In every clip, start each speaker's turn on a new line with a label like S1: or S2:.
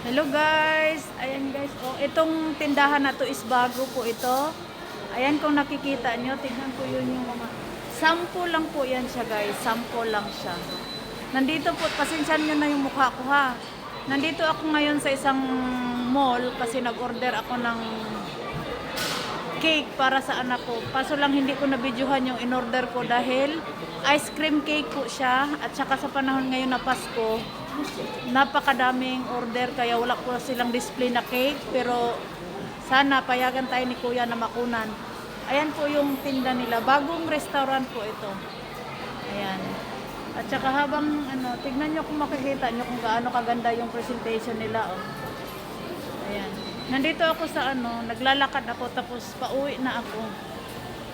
S1: Hello guys! Ayan guys, oh, itong tindahan na to is bago po ito. Ayan kung nakikita nyo, tignan ko yun yung mga sample lang po yan siya guys, sample lang siya. Nandito po, pasensyan nyo na yung mukha ko ha. Nandito ako ngayon sa isang mall kasi nag-order ako ng cake para sa anak ko. Kaso lang hindi ko na-videohan yung in-order ko dahil ice cream cake po siya at saka sa panahon ngayon na Pasko, napakadaming order kaya wala po silang display na cake, pero sana payagan tayo ni kuya na makunan. Ayan po yung tinda nila, bagong restaurant po ito. Ayan. At saka habang tignan nyo kung makikita nyo kung gaano kaganda yung presentation nila. Oh. Ayan. Nandito ako sa naglalakad ako tapos pauwi na ako.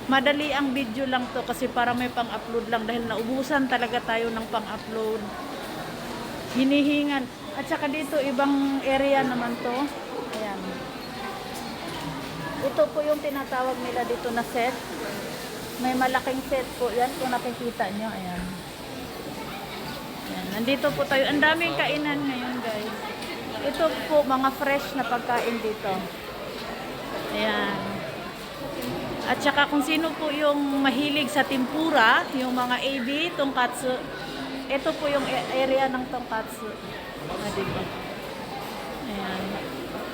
S1: Madali ang video lang to kasi para may pang-upload lang dahil naubusan talaga tayo ng pang-upload. Hinihingan. At saka dito ibang area naman to. Ayan. Ito po yung tinatawag nila dito na set. May malaking set po yan kung nakikita nyo. Ayan. Ayan. Nandito po tayo. Ang daming kainan ngayon guys. Ito po mga fresh na pagkain dito. Ayan. At saka kung sino po yung mahilig sa tempura, yung mga ebi, tonkatsu, ito po yung area ng tonkatsu. Diba? Ayan.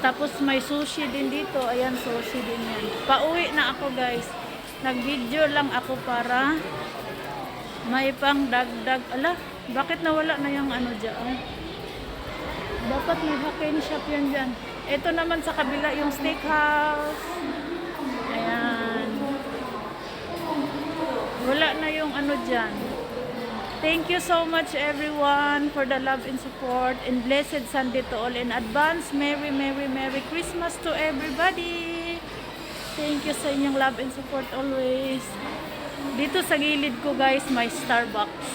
S1: Tapos may sushi din dito. Ayan, sushi din yan. Pauwi na ako guys. Nag-video lang ako para may pang dagdag. Ala, bakit nawala na yung dyan? Dapat may hakin shop yan dyan. Ito naman sa kabila yung steakhouse. Ayan. Wala na yung dyan. Thank you so much everyone for the love and support and blessed Sunday to all in advance. Merry, Merry, Merry Christmas to everybody. Thank you sa inyong love and support always. Dito sa gilid ko guys may Starbucks.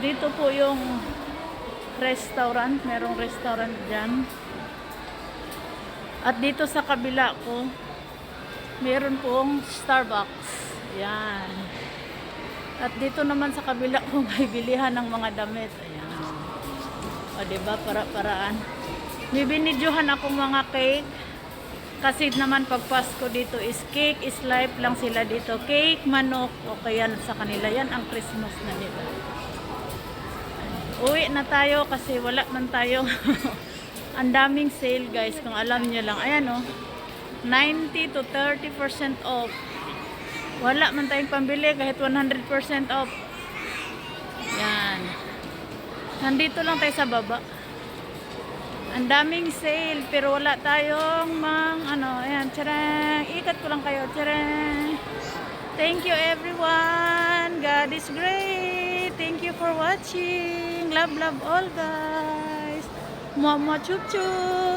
S1: Dito po yung restaurant. Merong restaurant dyan. At dito sa kabila ko meron pong Starbucks. Yan. At dito naman sa kabila ko may bilihan ng mga damit. Ayan. O diba, para-paraan. May binidyohan akong mga cake. Kasi naman pag Pasko dito is cake is life lang sila dito. Cake, manok, o kaya sa kanila. Yan ang Christmas na nila. Uwi na tayo kasi wala man tayo. Ang daming sale guys, kung alam nyo lang. Ayan o. 90 to 30% off. Wala man tayong pambili kahit 100% off. Yan. Nandito lang tayo sa baba. Ang daming sale pero wala tayong ayan, tjarang. Ikat ko lang kayo, tjarang. Thank you everyone. God is great. Thank you for watching. Love, love all guys. Mama chup chup.